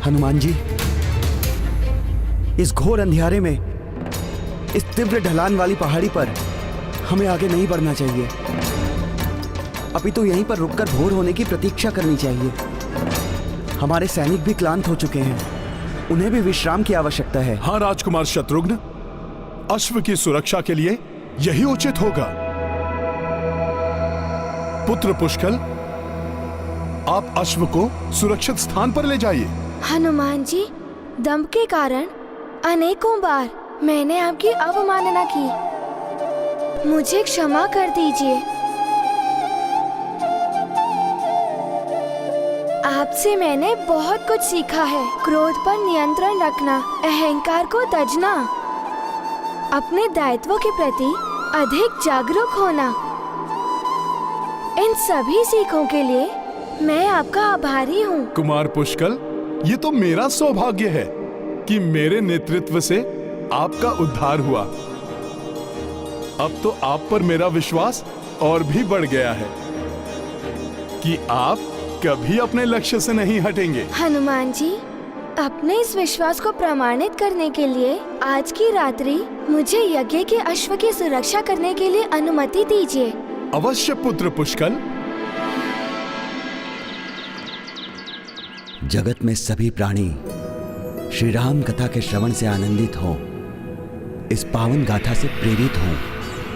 हनुमान जी, इस घोर अंधियारे में, इस तीव्र ढलान वाली पहाड़ी पर हमें आगे नहीं बढ़ना चाहिए। अभी तो यहीं पर रुककर भोर होने की प्रतीक्षा करनी चाहिए। हमारे सैनिक भी क्लांत हो चुके हैं, उन्हें भी विश्राम की आवश्यकता है। हाँ राजकुमार शत्रुघ्न, अश्व की सुरक्षा के लिए यही उचित होगा। पुत्र पुष्कल, आप अश्व को सुरक्षित स्थान पर ले जाइए। हनुमान जी, दंभ के कारण अनेकों बार मैंने आपकी अवमानना की, मुझे क्षमा कर दीजिए। आपसे मैंने बहुत कुछ सीखा है। क्रोध पर नियंत्रण रखना, अहंकार को तजना, अपने दायित्वों के प्रति अधिक जागरूक होना। इन सभी सीखों के लिए मैं आपका आभारी हूँ। कुमार पुष्कल, ये तो मेरा सौभाग्य है कि मेरे नेतृत्व से आपका उद्धार हुआ। अब तो आप पर मेरा विश्वास और भी बढ़ गया है कि आप कभी अपने लक्ष्य से नहीं हटेंगे। हनुमान जी, अपने इस विश्वास को प्रमाणित करने के लिए आज की रात्रि मुझे यज्ञ के अश्व की सुरक्षा करने के लिए अनुमति दीजिए। अवश्य पुत्र पुष्कल। जगत में सभी प्राणी श्री राम कथा के श्रवण से आनंदित हों, इस पावन गाथा से प्रेरित हों,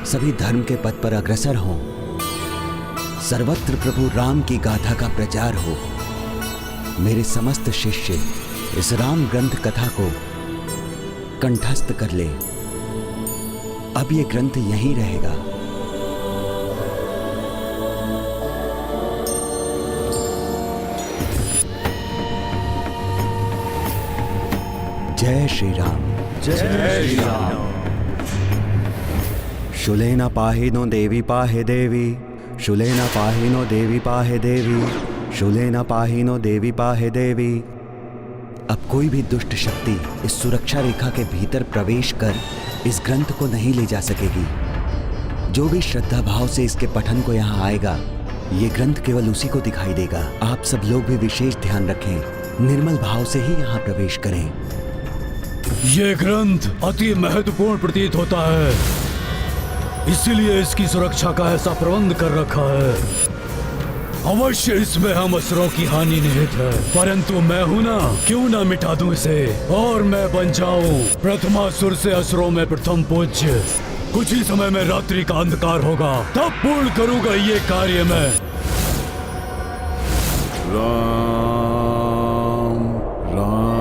सभी धर्म के पथ पर अग्रसर हों, सर्वत्र प्रभु राम की गाथा का प्रचार हो। मेरे समस्त शिष्य इस राम ग्रंथ कथा को कंठस्थ कर ले। अब ये ग्रंथ यहीं रहेगा। जय श्री राम। जय श्री राम। शूलेन पाहिनो देवी पाहे देवी, शूलेन पाहिनो देवी पाहे देवी, शूलेन पाहिनो देवी पाहे देवी। अब कोई भी दुष्ट शक्ति इस सुरक्षा रेखा के भीतर प्रवेश कर इस ग्रंथ को नहीं ले जा सकेगी। जो भी श्रद्धा भाव से इसके पठन को यहाँ आएगा, ये ग्रंथ केवल उसी को दिखाई देगा। आप सब लोग भी विशेष ध्यान रखें, निर्मल भाव से ही यहाँ प्रवेश करें। ये ग्रंथ अति महत्वपूर्ण प्रतीत होता है, इसीलिए इसकी सुरक्षा का ऐसा प्रबंध कर रखा है। अवश्य इसमें हम असुरों की हानि निहित है, परंतु मैं हूं ना, क्यों ना मिटा दूं इसे और मैं बन जाऊं प्रथमासुर से असुरों में प्रथम पूज्य। कुछ ही समय में रात्रि का अंधकार होगा, तब पूर्ण करूंगा ये कार्य मैं। राम राम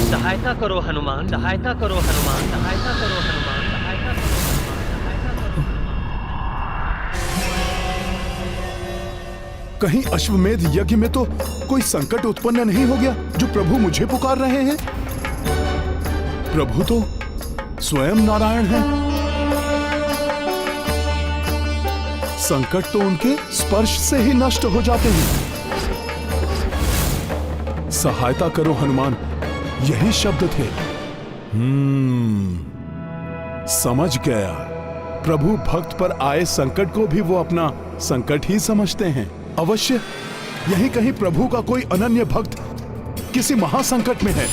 सहायता करो हनुमान, सहायता करो हनुमान, सहायता करो हनुमान, सहायता करो हनुमान। कहीं अश्वमेध यज्ञ में तो कोई संकट उत्पन्न नहीं हो गया जो प्रभु मुझे पुकार रहे हैं? प्रभु तो स्वयं नारायण हैं। संकट तो उनके स्पर्श से ही नष्ट हो जाते हैं। सहायता करो हनुमान, यही शब्द थे। समझ गया। प्रभु भक्त पर आए संकट को भी वो अपना संकट ही समझते हैं। अवश्य यहीं कहीं प्रभु का कोई अनन्य भक्त किसी महासंकट में है,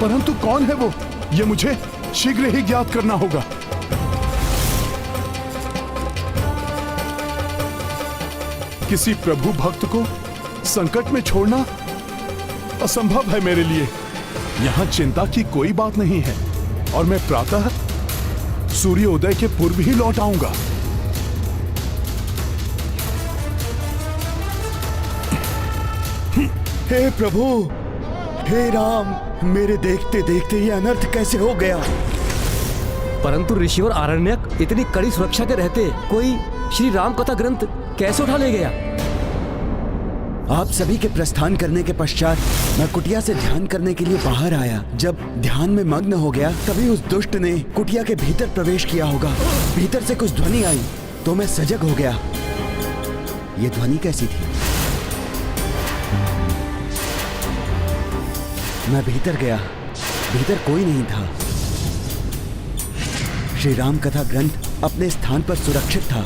परंतु कौन है वो, ये मुझे शीघ्र ही ज्ञात करना होगा। किसी प्रभु भक्त को संकट में छोड़ना असंभव है मेरे लिए। यहां चिंता की कोई बात नहीं है और मैं प्रातः सूर्योदय के पूर्व ही लौट आऊंगा। हे प्रभु, हे राम, मेरे देखते देखते ये अनर्थ कैसे हो गया। परंतु ऋषि और आरण्यक इतनी कड़ी सुरक्षा के रहते कोई श्री राम कथा ग्रंथ कैसे उठा ले गया? आप सभी के प्रस्थान करने के पश्चात मैं कुटिया से ध्यान करने के लिए बाहर आया। जब ध्यान में मग्न हो गया, तभी उस दुष्ट ने कुटिया के भीतर प्रवेश किया होगा। भीतर से कुछ ध्वनि आई तो मैं सजग हो गया। ये ध्वनि कैसी थी? मैं भीतर गया, भीतर कोई नहीं था। श्री राम कथा ग्रंथ अपने स्थान पर सुरक्षित था।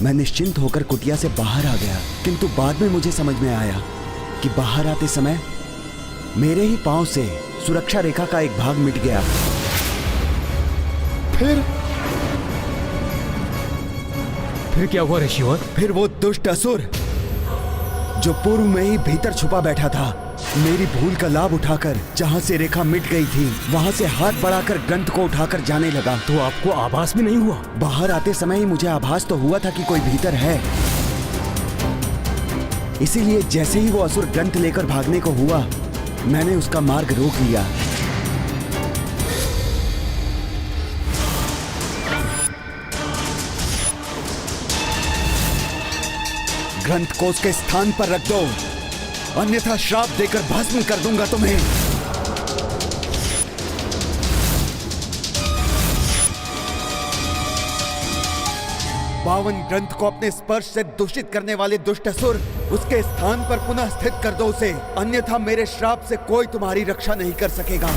मैं निश्चिंत होकर कुटिया से बाहर आ गया, किंतु बाद में मुझे समझ में आया कि बाहर आते समय मेरे ही पांव से सुरक्षा रेखा का एक भाग मिट गया। फिर क्या हुआ ऋषिवर? फिर वो दुष्ट असुर जो पूर्व में ही भीतर छुपा बैठा था, मेरी भूल का लाभ उठाकर जहां से रेखा मिट गई थी वहां से हाथ बढ़ाकर ग्रंथ को उठाकर जाने लगा। तो आपको आभास भी नहीं हुआ? बाहर आते समय ही मुझे आभास तो हुआ था कि कोई भीतर है। इसीलिए जैसे ही वो असुर ग्रंथ लेकर भागने को हुआ, मैंने उसका मार्ग रोक लिया। ग्रंथ को उसके स्थान पर रख दो, अन्यथा श्राप देकर भस्म कर दूंगा तुम्हें। पावन ग्रंथ को अपने स्पर्श से दूषित करने वाले दुष्ट असुर, उसके स्थान पर पुनः स्थित कर दो उसे, अन्यथा मेरे श्राप से कोई तुम्हारी रक्षा नहीं कर सकेगा।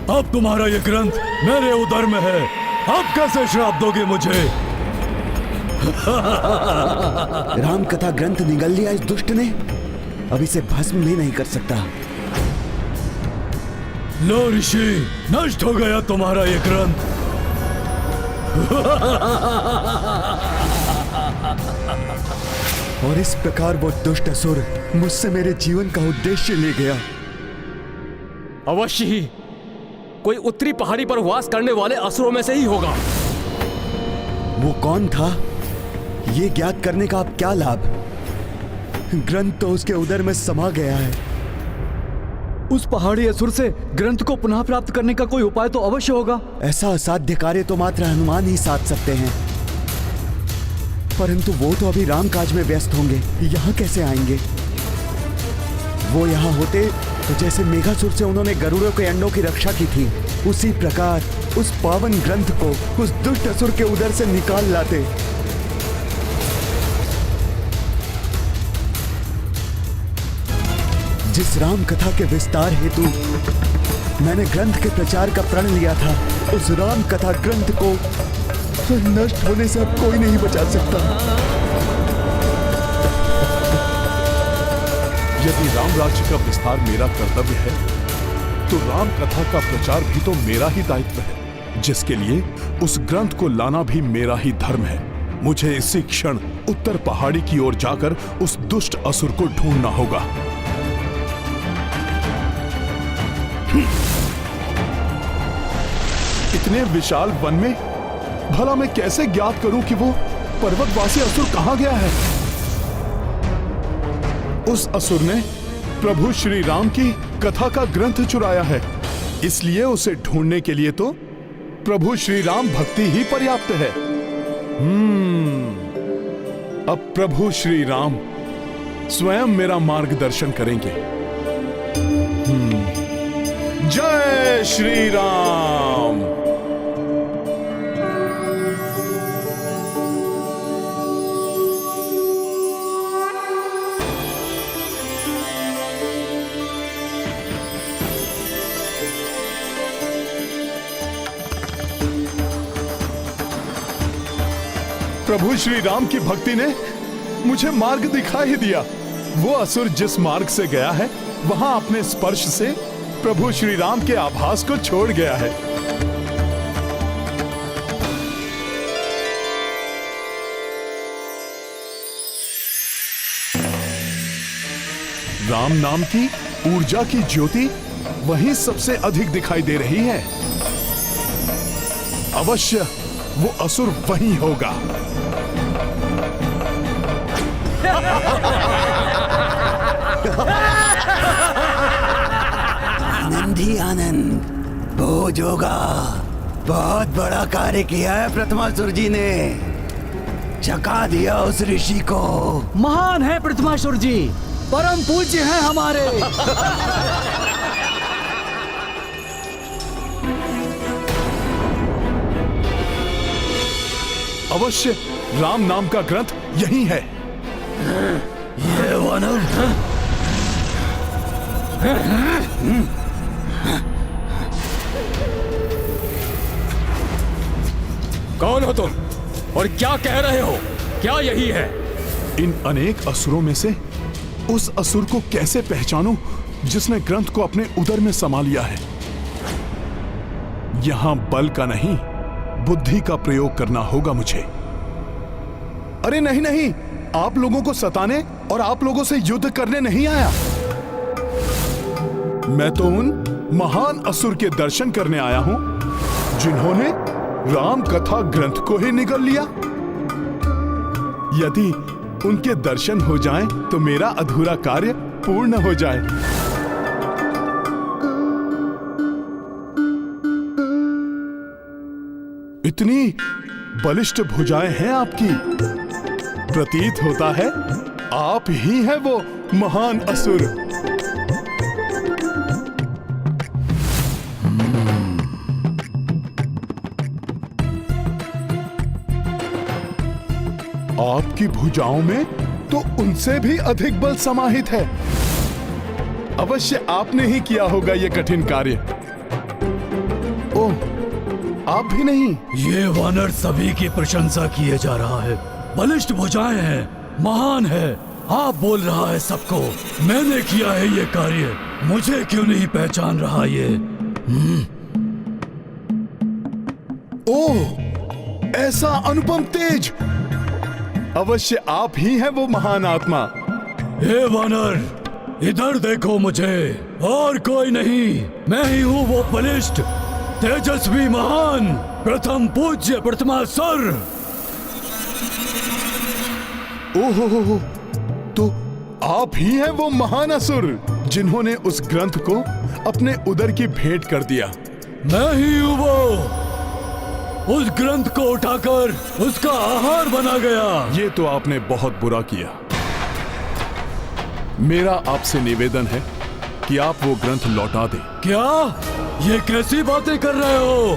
अब तुम्हारा ये ग्रंथ मेरे उदर में है, अब कैसे श्राप दोगे मुझे? राम कथा ग्रंथ निगल लिया इस दुष्ट ने, अब इसे भस्म भी नहीं कर सकता। लो ऋषि, नष्ट हो गया तुम्हारा ये ग्रंथ। और इस प्रकार वो दुष्ट असुर मुझसे मेरे जीवन का उद्देश्य ले गया। अवश्य ही कोई उत्तरी पहाड़ी पर वास करने वाले असुरों में से ही होगा। वो कौन था, ये ज्ञात करने का अब क्या लाभ? ग्रंथ तो उसके उदर में समा गया है। उस पहाड़ी असुर से ग्रंथ को पुनः प्राप्त करने का कोई उपाय तो अवश्य होगा। ऐसा असाध्य कार्य तो मात्र हनुमान ही साध सकते हैं, परंतु वो तो अभी राम काज में व्यस्त होंगे, यहाँ कैसे आएंगे? वो यहाँ होते तो जैसे मेघासुर से उन्होंने गरुड़ों के अंडों की रक्षा की थी, उसी प्रकार उस पावन ग्रंथ को उस दुष्ट असुर के उदर से निकाल लाते। जिस राम कथा के विस्तार हेतु मैंने ग्रंथ के प्रचार का प्रण लिया था, उस राम कथा ग्रंथ को नष्ट होने से अब कोई नहीं बचा सकता। यदि राम राज्य का विस्तार मेरा कर्तव्य है, तो राम कथा का प्रचार भी तो मेरा ही दायित्व है, जिसके लिए उस ग्रंथ को लाना भी मेरा ही धर्म है। मुझे इसी क्षण उत्तर पहाड़ी की ओर जाकर उस दुष्ट असुर को ढूंढना होगा। इतने विशाल वन में भला मैं कैसे ज्ञात करूं कि वो पर्वतवासी असुर कहां गया है? उस असुर ने प्रभु श्री राम की कथा का ग्रंथ चुराया है, इसलिए उसे ढूंढने के लिए तो प्रभु श्री राम भक्ति ही पर्याप्त है। अब प्रभु श्री राम स्वयं मेरा मार्गदर्शन करेंगे। जय श्री राम। प्रभु श्री राम की भक्ति ने मुझे मार्ग दिखा ही दिया। वो असुर जिस मार्ग से गया है, वहां अपने स्पर्श से प्रभु श्री राम के आभास को छोड़ गया है। राम नाम की ऊर्जा की ज्योति वहीं सबसे अधिक दिखाई दे रही है। अवश्य वो असुर वहीं होगा। आनंद ही आनंद, भोज होगा। बहुत बड़ा कार्य किया है प्रथमासुर जी ने, चका दिया उस ऋषि को। महान है प्रथमासुर जी, परम पूज्य हैं हमारे। अवश्य राम नाम का ग्रंथ यही है। ये वानर कौन हो तुम और क्या कह रहे हो? क्या यही है? इन अनेक असुरों में से उस असुर को कैसे पहचानूं जिसने ग्रंथ को अपने उदर में समा लिया है? यहां बल का नहीं, बुद्धि का प्रयोग करना होगा मुझे। अरे नहीं नहीं, आप लोगों को सताने और आप लोगों से युद्ध करने नहीं आया। मैं तो उन महान असुर के दर्शन करने आया हूं जिन्होंने राम कथा ग्रंथ को ही निगल लिया। यदि उनके दर्शन हो जाएं तो मेरा अधूरा कार्य पूर्ण हो जाए। इतनी बलिष्ठ भुजाएं हैं आपकी, प्रतीत होता है आप ही हैं वो महान असुर। आपकी भुजाओं में तो उनसे भी अधिक बल समाहित है। अवश्य आपने ही किया होगा यह कठिन कार्य। ओह, आप भी नहीं? ये वानर सभी की प्रशंसा किए जा रहा है। बलिष्ठ भुजाएं हैं, महान है। आप बोल रहा है सबको मैंने किया है ये कार्य, मुझे क्यों नहीं पहचान रहा ये? ओह, ऐसा अनुपम तेज! अवश्य आप ही हैं वो महान आत्मा। हे वानर, इधर देखो मुझे, और कोई नहीं। मैं ही हूँ वो बलिष्ठ, तेजस्वी, महान, प्रथम पूज्य प्रथमासुर। ओहो, तो आप ही हैं वो महान असुर जिन्होंने उस ग्रंथ को अपने उदर की भेंट कर दिया। मैं ही हूँ वो, उस ग्रंथ को उठाकर उसका आहार बना गया। ये तो आपने बहुत बुरा किया। मेरा आपसे निवेदन है कि आप वो ग्रंथ लौटा दें। क्या ये कैसी बातें कर रहे हो?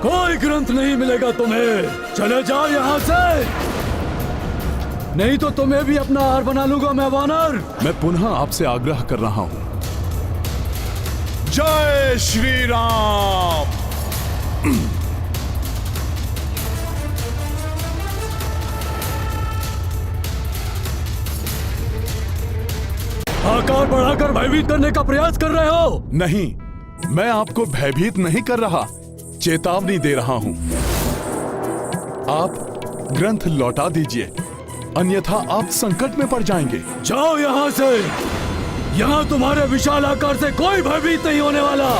कोई ग्रंथ नहीं मिलेगा तुम्हें, चले जाओ यहाँ से, नहीं तो तुम्हें भी अपना आहार बना लूंगा मैं वानर। मैं पुनः आपसे आग्रह कर रहा हूं। जय श्री राम। आकार बढ़ाकर भयभीत करने का प्रयास कर रहे हो? नहीं, मैं आपको भयभीत नहीं कर रहा, चेतावनी दे रहा हूं। आप ग्रंथ लौटा दीजिए, अन्यथा आप संकट में पड़ जाएंगे। जाओ यहाँ से, यहाँ तुम्हारे विशाल आकार से कोई भयभीत नहीं होने वाला।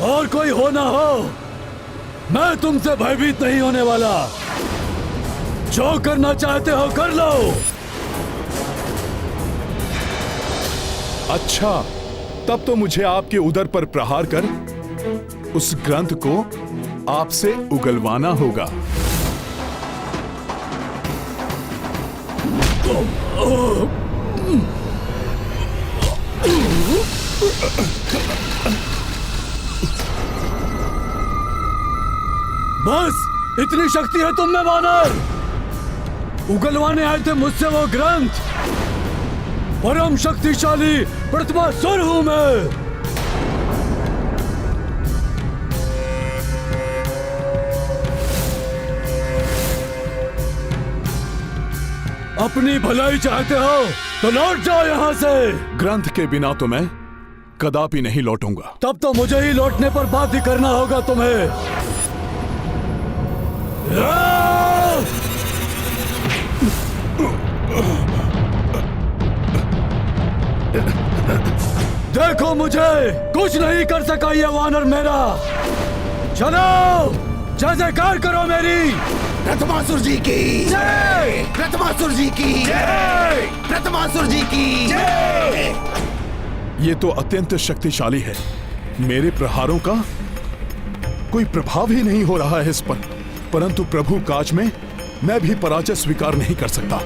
और कोई हो ना हो, मैं तुमसे भयभीत नहीं होने वाला। जो करना चाहते हो कर लो। अच्छा, तब तो मुझे आपके उदर पर प्रहार कर उस ग्रंथ को आपसे उगलवाना होगा। बस इतनी शक्ति है तुम में वानर? उगलवाने आए थे मुझसे वो ग्रंथ? परम शक्तिशाली प्रथमासुर हूं मैं। अपनी भलाई चाहते हो तो लौट जाओ यहाँ से। ग्रंथ के बिना तो मैं कदापि नहीं लौटूंगा। तब तो मुझे ही लौटने पर बाध्य करना होगा तुम्हें। देखो मुझे कुछ नहीं कर सका ये वानर मेरा। चलो जय जयकार करो मेरी। प्रथमासुर जी की जय, प्रथमासुर जी की जय, प्रथमासुर जी की जय। ये तो अत्यंत शक्तिशाली है, मेरे प्रहारों का कोई प्रभाव ही नहीं हो रहा है इस पर। परंतु प्रभु काज में मैं भी पराजय स्वीकार नहीं कर सकता।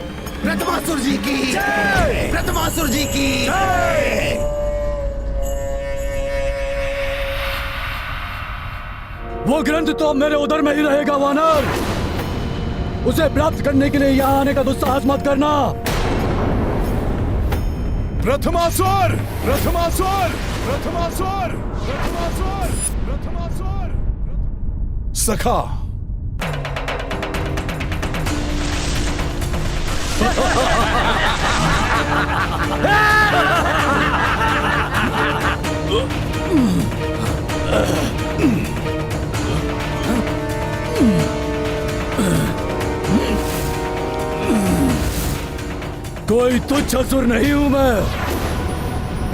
प्रथमासुर जी की जय, प्रथमासुर जी की जय। वो ग्रंथ तो अब मेरे उदर में ही रहेगा वानर। उसे प्राप्त करने के लिए यहाँ आने का दुस्साहस मत करना। प्रथमासुर, प्रथमासुर, प्रथमासुर, प्रथमासुर, प्रथमासुर। सखा, कोई तुच्छ असुर नहीं हूं मैं।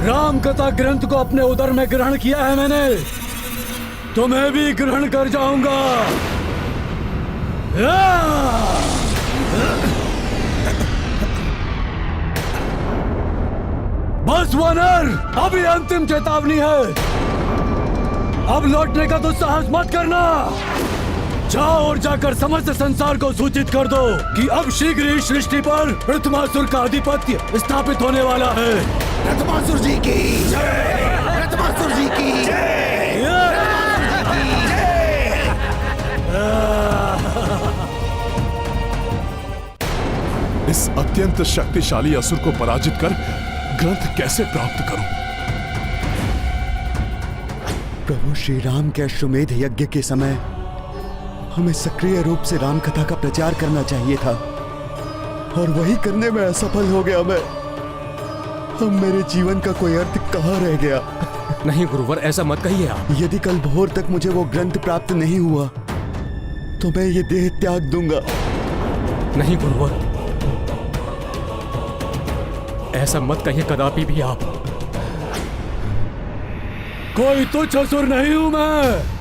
राम कथा ग्रंथ को अपने उदर में ग्रहण किया है मैंने, तो मैं भी ग्रहण कर जाऊंगा। बस वानर, अभी अंतिम चेतावनी है। अब लौटने का दुस्साहस मत करना। जाओ और जाकर समस्त संसार को सूचित कर दो कि अब शीघ्र ही सृष्टि पर प्रथमासुर का आधिपत्य स्थापित होने वाला है। प्रथमासुर जी की जय, प्रथमासुर जी की जय, इस अत्यंत शक्तिशाली असुर को पराजित कर ग्रंथ कैसे प्राप्त करूं? प्रभु श्री राम के अश्वमेध यज्ञ के समय हमें सक्रिय रूप से राम कथा का प्रचार करना चाहिए था, और वही करने में असफल हो गया मैं। अब मेरे जीवन का कोई अर्थ कहाँ रह गया? नहीं गुरुवर, ऐसा मत कहिए आप। यदि कल भोर तक मुझे वो ग्रंथ प्राप्त नहीं हुआ तो मैं ये देह त्याग दूंगा। नहीं गुरुवर, ऐसा मत कहिए कदापि भी आप। कोई तुच्छ असुर नहीं हूं मैं।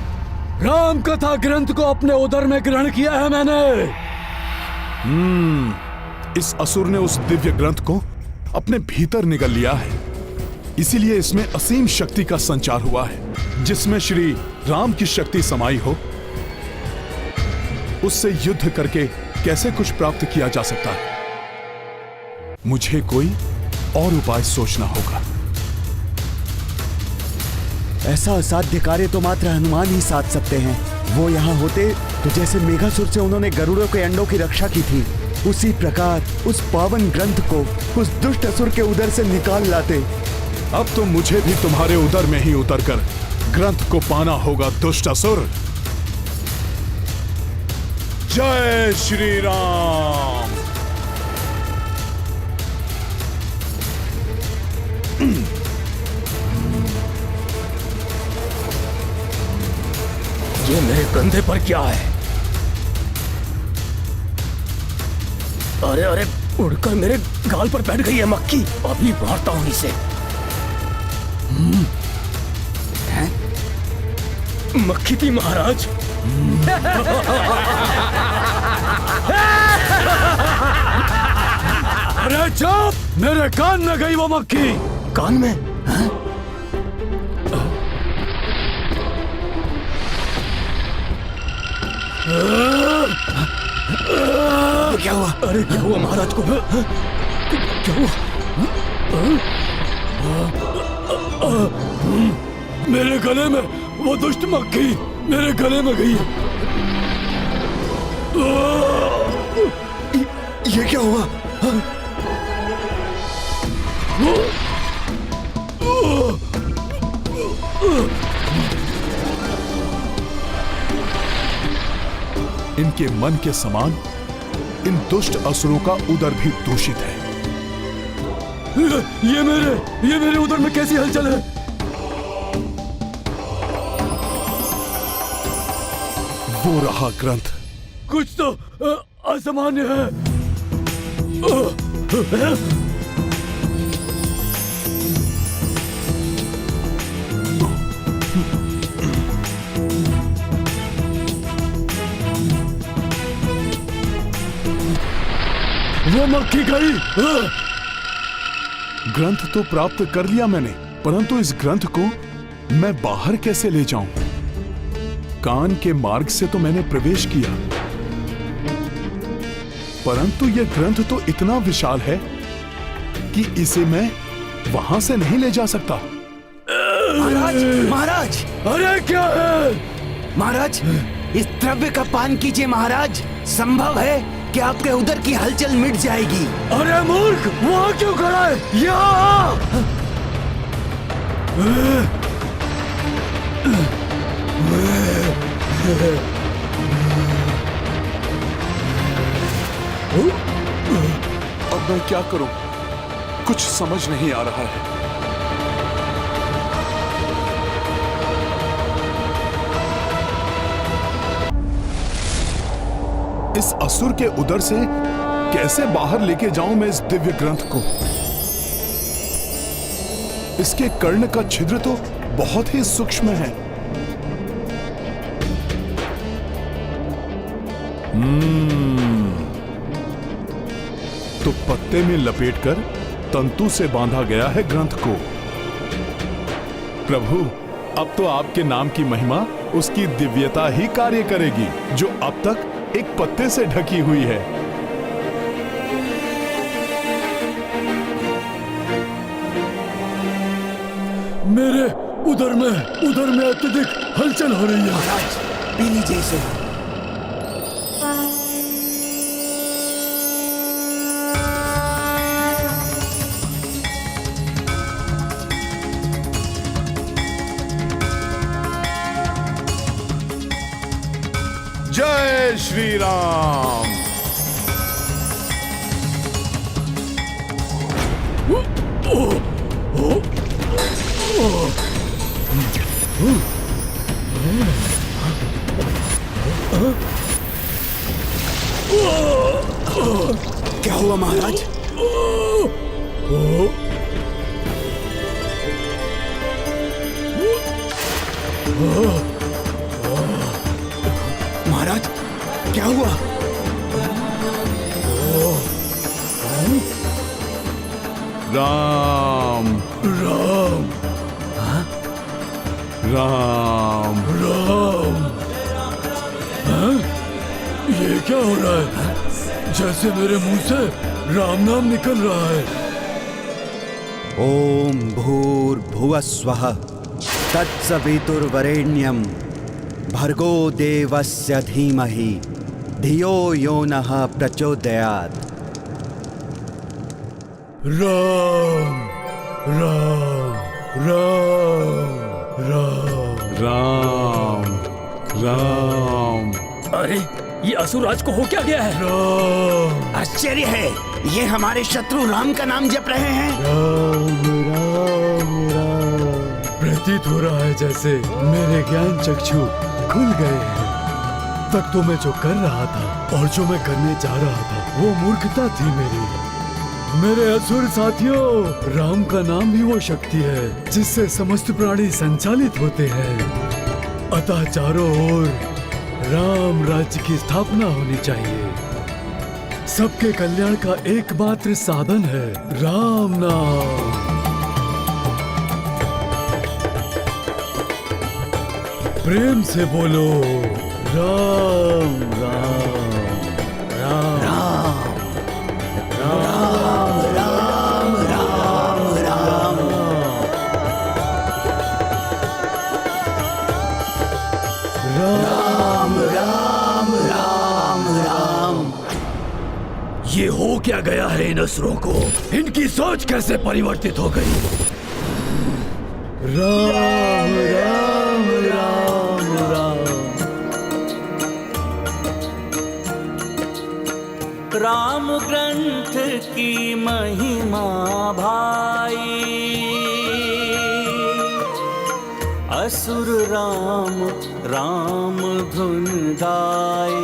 राम कथा ग्रंथ को अपने उदर में ग्रहण किया है मैंने। इस असुर ने उस दिव्य ग्रंथ को अपने भीतर निगल लिया है, इसीलिए इसमें असीम शक्ति का संचार हुआ है। जिसमें श्री राम की शक्ति समाई हो, उससे युद्ध करके कैसे कुछ प्राप्त किया जा सकता है? मुझे कोई और उपाय सोचना होगा। ऐसा असाध्य कार्य तो मात्र हनुमान ही साध सकते हैं। वो यहाँ होते तो जैसे मेघासुर से उन्होंने गरुड़ों के अंडों की रक्षा की थी, उसी प्रकार उस पावन ग्रंथ को उस दुष्ट असुर के उदर से निकाल लाते। अब तो मुझे भी तुम्हारे उदर में ही उतरकर ग्रंथ को पाना होगा दुष्ट असुर। जय श्री राम। ये मेरे कंधे पर क्या है? अरे अरे, उड़कर मेरे गाल पर बैठ गई है मक्खी। अभी मारता हूं इसे। मक्खी थी महाराज। अरे चुप! मेरे कान में गई वो मक्खी। कान में? क्या हुआ? अरे क्या हुआ महाराज को? क्या हुआ? मेरे गले में वो दुष्ट मक्खी मेरे गले में गई। ये क्या हुआ? इनके मन के समान इन दुष्ट असुरों का उदर भी दूषित है। ये मेरे उदर में कैसी हलचल है? वो रहा ग्रंथ। कुछ तो असामान्य है। वो मक्खी गई। ग्रंथ तो प्राप्त कर लिया मैंने, परंतु इस ग्रंथ को मैं बाहर कैसे ले जाऊं? कान के मार्ग से तो मैंने प्रवेश किया, परंतु यह ग्रंथ तो इतना विशाल है कि इसे मैं वहां से नहीं ले जा सकता। महाराज, महाराज! अरे क्या है? महाराज, इस द्रव्य का पान कीजिए महाराज। संभव है कि आपके उदर की हलचल मिट जाएगी। अरे मूर्ख, वहाँ क्यों खड़ा है? यहाँ अब मैं क्या करूं? कुछ समझ नहीं आ रहा है। इस असुर के उदर से कैसे बाहर लेके जाऊं मैं इस दिव्य ग्रंथ को? इसके कर्ण का छिद्र तो बहुत ही सूक्ष्म है। तो पत्ते में लपेटकर तंतु से बांधा गया है ग्रंथ को। प्रभु, अब तो आपके नाम की महिमा, उसकी दिव्यता ही कार्य करेगी, जो अब तक एक पत्ते से ढकी हुई है। मेरे उधर में अत्यधिक हलचल हो रही है। महाराज, पी लीजिए इसे। जय श्री राम। क्या हुआ महाराज? महाराज, क्या हुआ? राम राम राम। राम। हाँ? ये क्या हो रहा है? जैसे मेरे मुंह से राम नाम निकल रहा है। ओम भूर्भुवः स्वः तत्सवितुर्वरेण्यं भर्गो देवस्य धीमहि धियो यो नः प्रचोदयात्। राम राम राम राम। राम राम। अरे ये असुरराज को हो क्या गया है? राम आश्चर्य है, ये हमारे शत्रु राम का नाम जप रहे हैं। राम राम राम। प्रतीत हो रहा है जैसे मेरे ज्ञान चक्षु खुल गए हैं। तक तो मैं जो कर रहा था और जो मैं करने जा रहा था वो मूर्खता थी मेरी। मेरे असुर साथियों, राम का नाम ही वो शक्ति है जिससे समस्त प्राणी संचालित होते हैं। अतः चारों ओर राम राज्य की स्थापना होनी चाहिए। सबके कल्याण का एकमात्र साधन है राम नाम। प्रेम से बोलो राम राम राम राम राम राम राम राम। राम राम राम राम। ये हो क्या गया है इन असुरों को? इनकी सोच कैसे परिवर्तित हो गई? राम राम राम राम। राम ग्रंथ की महिमा भाई, असुर राम राम धुन गाए।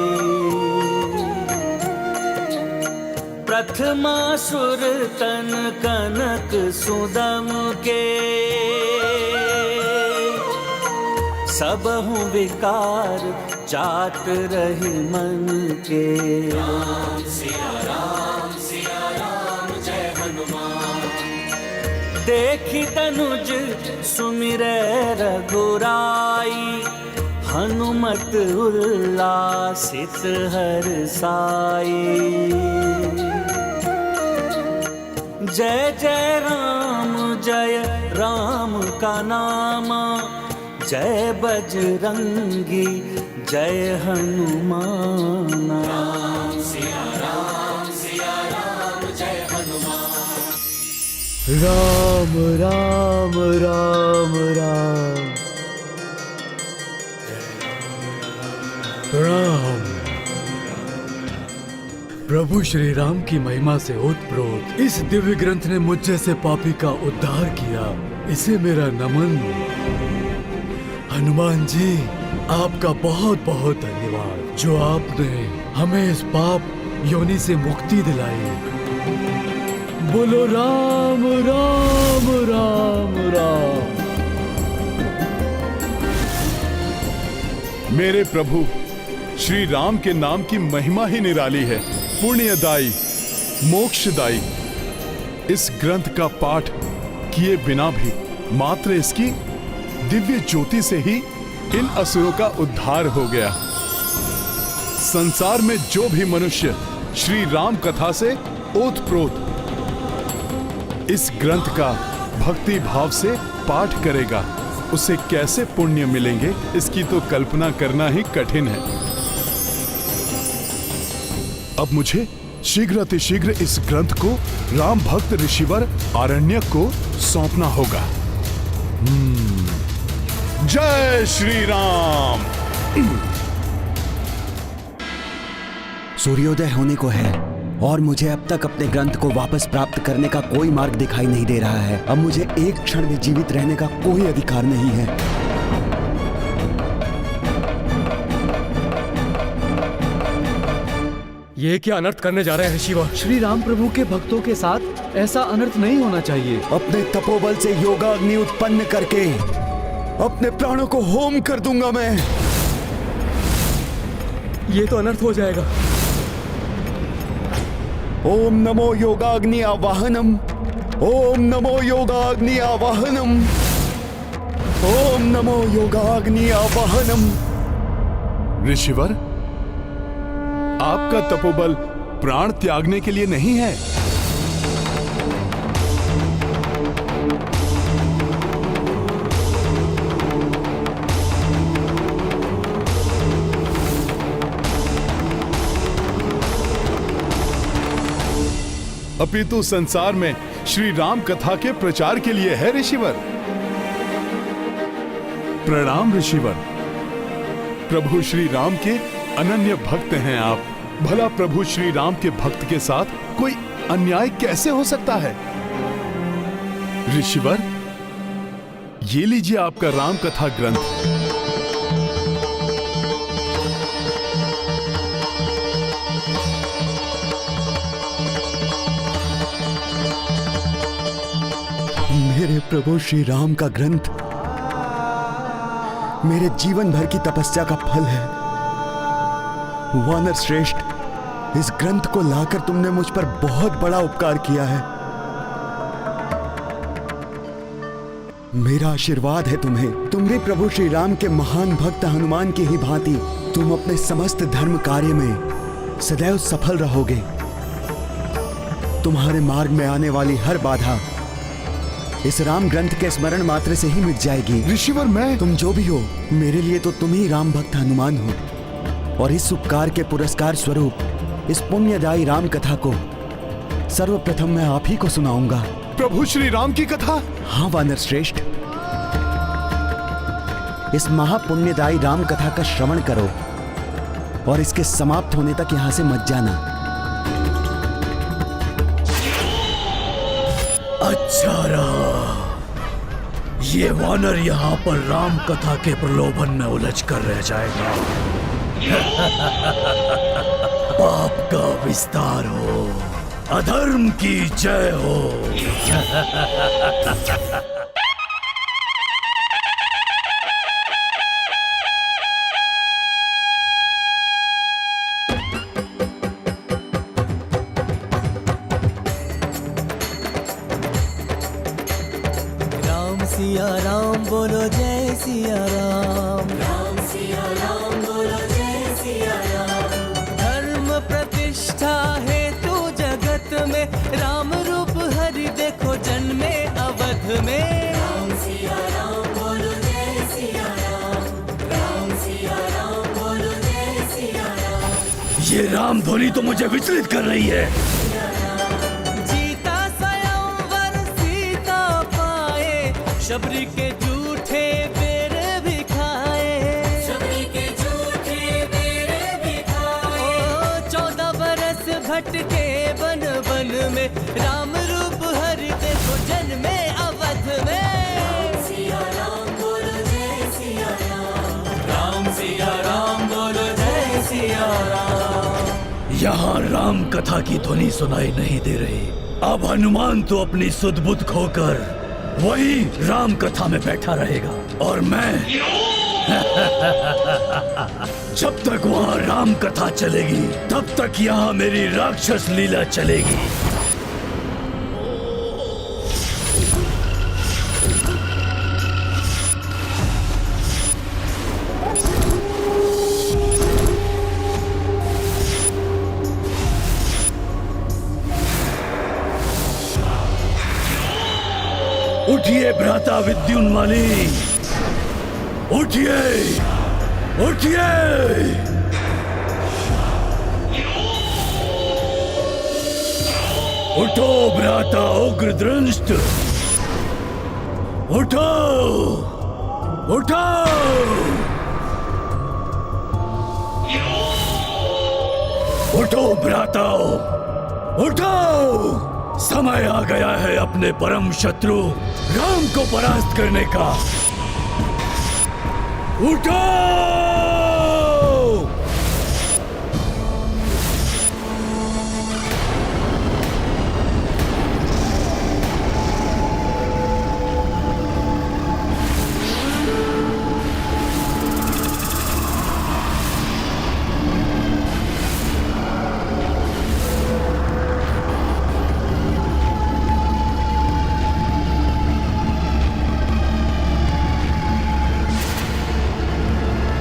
प्रथमासुर तन कनक सुदम के, सबहु विकार जात रही मन के। राम सिया राम जय हनुमान। देखी तनुज सुमिरै रघुराई, हनुमत उल्लासित हर्षाई। जय जय राम का नामा, जय बजरंगी जय हनुमान। राम सिया राम जय हनुमान। राम राम राम राम। राम। प्रभु श्री राम की महिमा से ओतप्रोत इस दिव्य ग्रंथ ने मुझ जैसे पापी का उद्धार किया, इसे मेरा नमन। हनुमान जी, आपका बहुत बहुत धन्यवाद जो आपने हमें इस पाप योनि से मुक्ति दिलाई। बोलो राम राम राम राम। मेरे प्रभु श्री राम के नाम की महिमा ही निराली है, पुण्यदायी, मोक्षदायी। इस ग्रंथ का पाठ किए बिना भी मात्र इसकी दिव्य ज्योति से ही इन असुरों का उद्धार हो गया। संसार में जो भी मनुष्य श्री राम कथा से ओतप्रोत इस ग्रंथ का भक्ति भाव से पाठ करेगा, उसे कैसे पुण्य मिलेंगे, इसकी तो कल्पना करना ही कठिन है। अब मुझे शीघ्र अतिशीघ्र इस ग्रंथ को राम भक्त ऋषिवर आरण्यक को सौंपना होगा। जय श्री राम। सूर्योदय होने को है और मुझे अब तक अपने ग्रंथ को वापस प्राप्त करने का कोई मार्ग दिखाई नहीं दे रहा है। अब मुझे एक क्षण भी जीवित रहने का कोई अधिकार नहीं है। ये क्या अनर्थ करने जा रहे हैं ऋषिवर? श्री राम प्रभु के भक्तों के साथ ऐसा अनर्थ नहीं होना चाहिए। अपने तपोबल से योगाग्नि उत्पन्न करके अपने प्राणों को होम कर दूंगा मैं। ये तो अनर्थ हो जाएगा। ओम नमो योगाग्नि आवाहनम। ओम नमो योगाग्नि आवाहनम। ओम नमो योगाग्नि आवाहनम। ऋषिवर, आपका तपोबल प्राण त्यागने के लिए नहीं है। अपितु संसार में श्री राम कथा के प्रचार के लिए है ऋषिवर। प्रणाम ऋषिवर। प्रभु श्री राम के अनन्य भक्त हैं आप। भला प्रभु श्री राम के भक्त के साथ कोई अन्याय कैसे हो सकता है? ऋषिवर, ये लीजिए आपका राम कथा ग्रंथ। मेरे प्रभु श्री राम का ग्रंथ मेरे जीवन भर की तपस्या का फल है। वानर श्रेष्ठ, इस ग्रंथ को लाकर तुमने मुझ पर बहुत बड़ा उपकार किया है। मेरा आशीर्वाद है तुम्हें। तुम भी प्रभु श्री राम के महान भक्त हनुमान की ही भांति तुम अपने समस्त धर्म कार्य में सदैव सफल रहोगे। तुम्हारे मार्ग में आने वाली हर बाधा इस राम ग्रंथ के स्मरण मात्र से ही मिट जाएगी। ऋषिवर, मैं तुम जो भी हो, मेरे लिए तो तुम ही राम भक्त हनुमान हो। और इस उपकार के पुरस्कार स्वरूप इस पुण्यदायी राम कथा को सर्वप्रथम मैं आप ही को सुनाऊंगा। प्रभु श्री राम की कथा? हाँ वानर श्रेष्ठ, इस महापुण्यदायी राम कथा का श्रवण करो और इसके समाप्त होने तक यहां से मत जाना। अच्छा रहा, ये वानर यहाँ पर राम कथा के प्रलोभन में उलझ कर रह जाएगा। पाप का विस्तार हो, अधर्म की जय हो। सिया राम बोलो जय सिया राम। राम सिया राम बोलो जय सिया राम। धर्म प्रतिष्ठा हेतु जगत में राम रूप हरि देखो जन्मे अवध में। राम सिया राम बोलो जय सिया राम। ये राम ध्वनि तो मुझे विचलित कर रही है। जीता स्वयंवर सीता पाए, शबरी के झूठे बेर भी खाए, शबरी के झूठे बेर भी खाए। 14 बरस भटके बन बन में, राम रूप हरि देखो जन्मे अवध में। राम सिया राम बोलो जय सिया राम, राम सिया राम बोलो जय सिया राम। यहाँ राम कथा की ध्वनि सुनाई नहीं दे रही। अब हनुमान तो अपनी सुध बुध खोकर वही राम कथा में बैठा रहेगा और मैं जब तक वहाँ राम कथा चलेगी तब तक यहाँ मेरी राक्षस लीला चलेगी। उठिए भ्राता विद्युन्माली, उठिए उठिए। उठो भ्राता उग्रदृष्ट, उठो उठो। उठो भ्राताओ, उठो। समय आ गया है अपने परम शत्रु राम को परास्त करने का। उठो।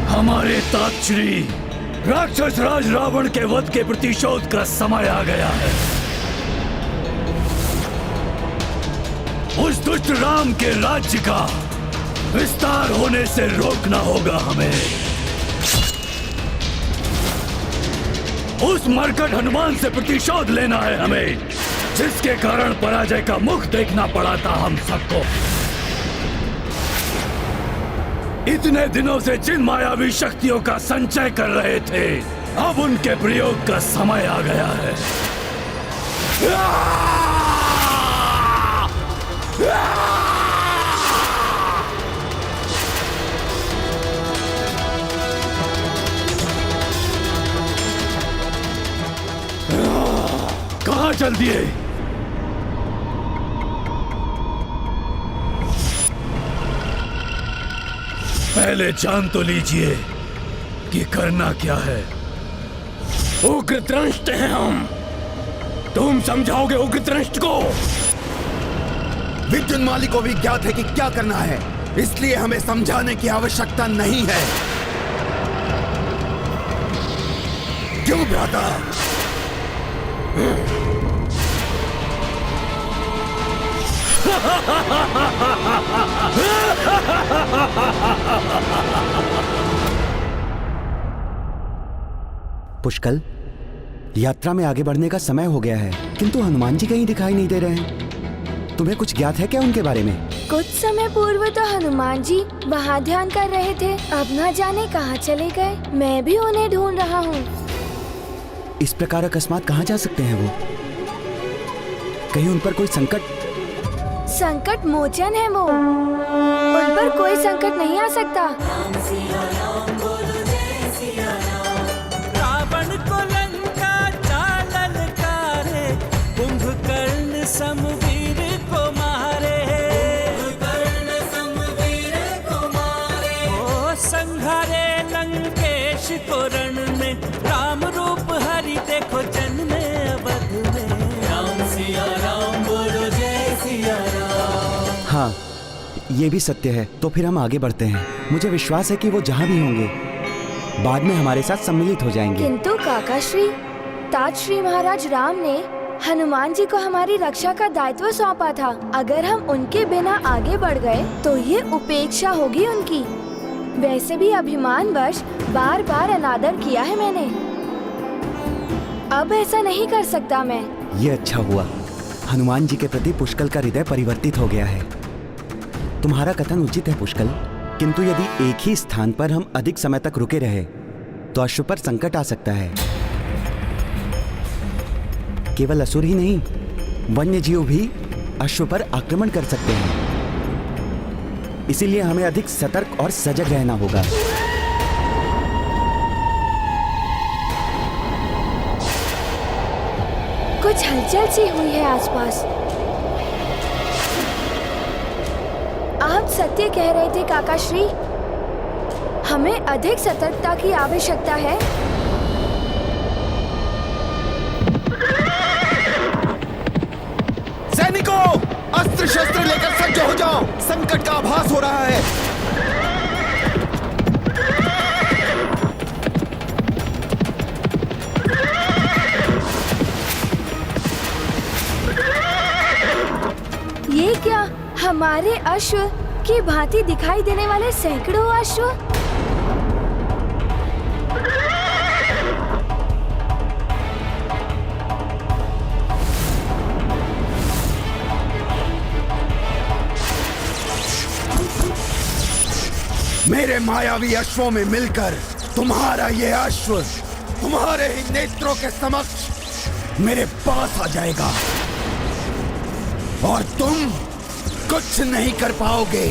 हमारे ताक्षरी राक्षस राज रावण के वध के प्रतिशोध का समय आ गया है। उस दुष्ट राम के राज्य का विस्तार होने से रोकना होगा हमें। उस मरकट हनुमान से प्रतिशोध लेना है हमें, जिसके कारण पराजय का मुख देखना पड़ा था हम सबको। इतने दिनों से जिन मायावी शक्तियों का संचय कर रहे थे, अब उनके प्रयोग का समय आ गया है। कहां चल दिए? पहले जान तो लीजिए कि करना क्या है। उग्रदृष्ट हैं हम, तुम समझाओगे उग्रदृष्ट को? विद्युन्माली को भी ज्ञात है कि क्या करना है, इसलिए हमें समझाने की आवश्यकता नहीं है। क्यों भ्राता? पुष्कल, यात्रा में आगे बढ़ने का समय हो गया है, किंतु हनुमान जी कहीं दिखाई नहीं दे रहे हैं। तुम्हें कुछ ज्ञात है क्या उनके बारे में? कुछ समय पूर्व तो हनुमान जी वहाँ ध्यान कर रहे थे, अब न जाने कहाँ चले गए। मैं भी उन्हें ढूंढ रहा हूँ। इस प्रकार अकस्मात कहाँ जा सकते हैं वो? कहीं उन पर कोई संकट मोचन है वो, उन पर कोई संकट नहीं आ सकता। रावण को लंका चालन कारे, कुंभकर्ण समवीर को मारे, कुंभकर्ण समवीर को मारे। ओ संघारे लंकेश को रण में, राम रूप हरि देखो जन्मे अवध में। राम सिया राम बोलो जय सिया राम। हाँ, ये भी सत्य है। तो फिर हम आगे बढ़ते हैं। मुझे विश्वास है कि वो जहाँ भी होंगे बाद में हमारे साथ सम्मिलित हो जाएंगे। किंतु काकाश्री, ताजश्री महाराज राम ने हनुमान जी को हमारी रक्षा का दायित्व सौंपा था। अगर हम उनके बिना आगे बढ़ गए तो ये उपेक्षा होगी उनकी। वैसे भी अभिमानवश बार बार अनादर किया है मैंने। अब ऐसा नहीं कर सकता मैं। ये अच्छा हुआ, हनुमान जी के प्रति पुष्कल का हृदय परिवर्तित हो गया है। तुम्हारा कथन उचित है पुष्कल, किंतु यदि एक ही स्थान पर हम अधिक समय तक रुके रहे तो अश्व पर संकट आ सकता है। केवल असुर ही नहीं, वन्य जीव भी अश्व पर आक्रमण कर सकते हैं। इसीलिए हमें अधिक सतर्क और सजग रहना होगा। कुछ हलचल सी हुई है आसपास। आप सत्य कह रहे थे काका श्री, हमें अधिक सतर्कता की आवश्यकता है। सैनिकों, अस्त्र शस्त्र लेकर सज्ज हो जाओ, संकट का आभास हो रहा है। ये क्या, हमारे अश्व की भांति दिखाई देने वाले सैकड़ों अश्व? मेरे मायावी अश्वों में मिलकर तुम्हारा ये अश्व तुम्हारे ही नेत्रों के समक्ष मेरे पास आ जाएगा और तुम कुछ नहीं कर पाओगे।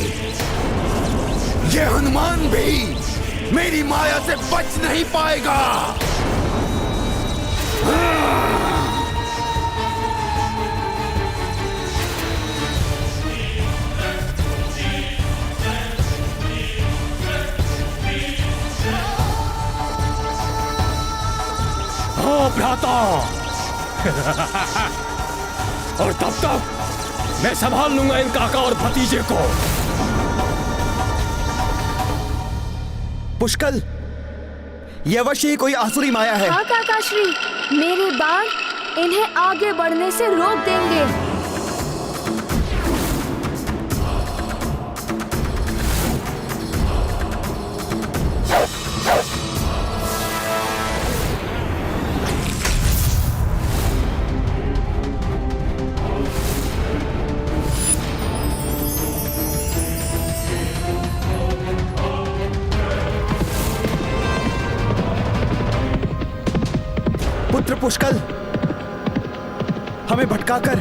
ये हनुमान भी मेरी माया से बच नहीं पाएगा। ओ भ्राता! और तब तक मैं संभाल लूंगा इन काका और भतीजे को। पुष्कल, यह अवश्य ही कोई आसुरी माया है। हाँ काका श्री, मेरे बाण इन्हें आगे बढ़ने से रोक देंगे। पुत्र पुष्कल, हमें भटकाकर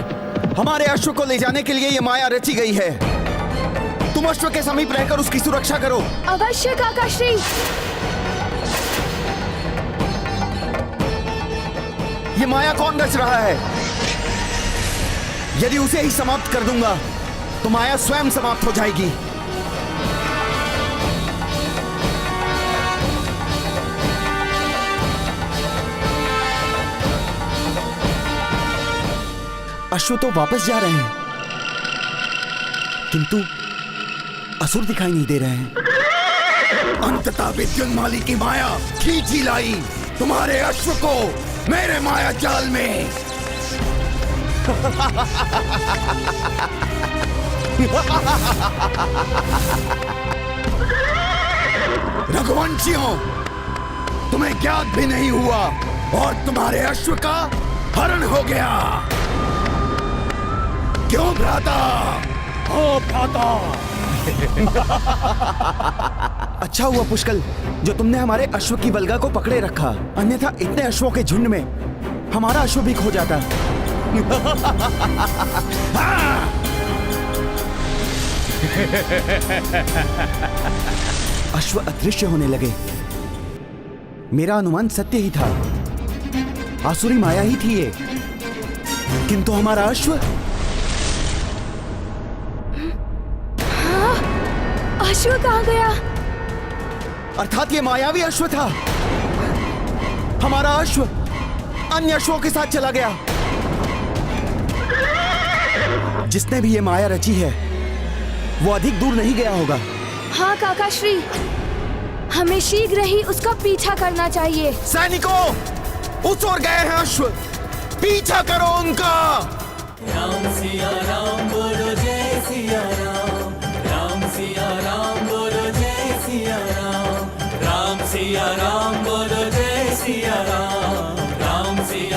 हमारे अश्व को ले जाने के लिए यह माया रची गई है। तुम अश्व के समीप रहकर उसकी सुरक्षा करो। अवश्य काका श्री। ये माया कौन रच रहा है? यदि उसे ही समाप्त कर दूंगा तो माया स्वयं समाप्त हो जाएगी। अश्व तो वापस जा रहे हैं, किंतु असुर दिखाई नहीं दे रहे हैं। अंततः विद्युन्माली की माया खींच ही लाई तुम्हारे अश्व को मेरे माया जाल में। रघुवंशियों, तुम्हें ज्ञात भी नहीं हुआ और तुम्हारे अश्व का हरण हो गया। क्यों भ्राता? ओ भ्राता! अच्छा हुआ पुष्कल जो तुमने हमारे अश्व की बलगा को पकड़े रखा, अन्यथा इतने अश्वों के झुंड में हमारा अश्व भी खो जाता। अश्व अदृश्य होने लगे। मेरा अनुमान सत्य ही था, आसुरी माया ही थी ये, किंतु हमारा अश्व। अश्व कहाँ गया? अर्थात ये मायावी अश्व था। हमारा अश्व अन्य अश्वों के साथ चला गया। जिसने भी ये माया रची है वो अधिक दूर नहीं गया होगा। हाँ काका श्री, हमें शीघ्र ही उसका पीछा करना चाहिए। सैनिकों, उस ओर गए हैं अश्व, पीछा करो उनका। राम सिया राम बोलो जय सिया राम, राम सिया राम बोलो जय सिया राम, राम सिया राम बोलो जय सिया राम, राम सिया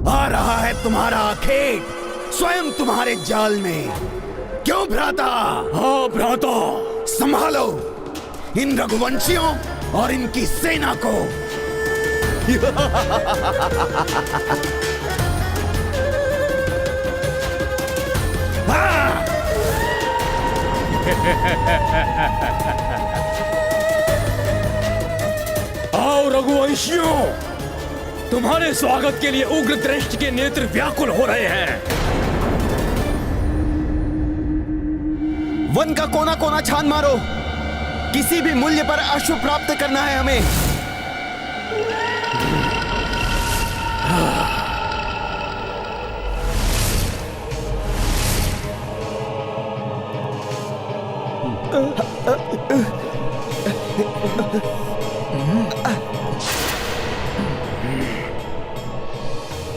आ रहा है तुम्हारा अखेट स्वयं तुम्हारे जाल में। क्यों भ्राता? हाँ भ्राता। संभालो इन रघुवंशियों और इनकी सेना को। आओ रघुवंशियों, तुम्हारे स्वागत के लिए उग्र दृष्टि के नेत्र व्याकुल हो रहे हैं। वन का कोना कोना छान मारो, किसी भी मूल्य पर अश्व प्राप्त करना है हमें।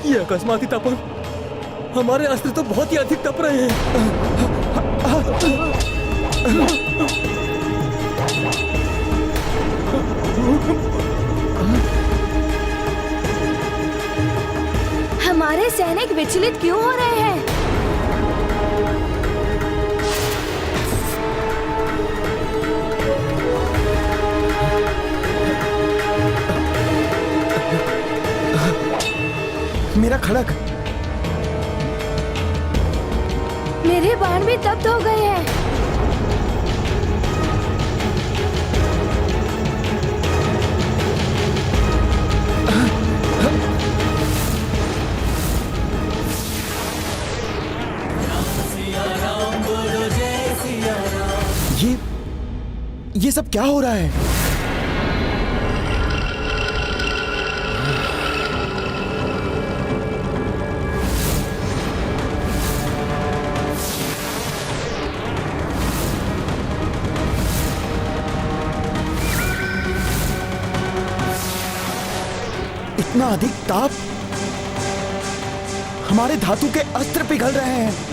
ये अकस्माती तपन, हमारे अस्त्र तो बहुत ही अधिक तप रहे हैं। हमारे सैनिक विचलित क्यों हो रहे हैं? मेरा खड़ग। मेरे बाण भी तप्त हो गए हैं। ये सब क्या हो रहा है? इतना अधिक ताप, हमारे धातु के अस्त्र पिघल रहे हैं।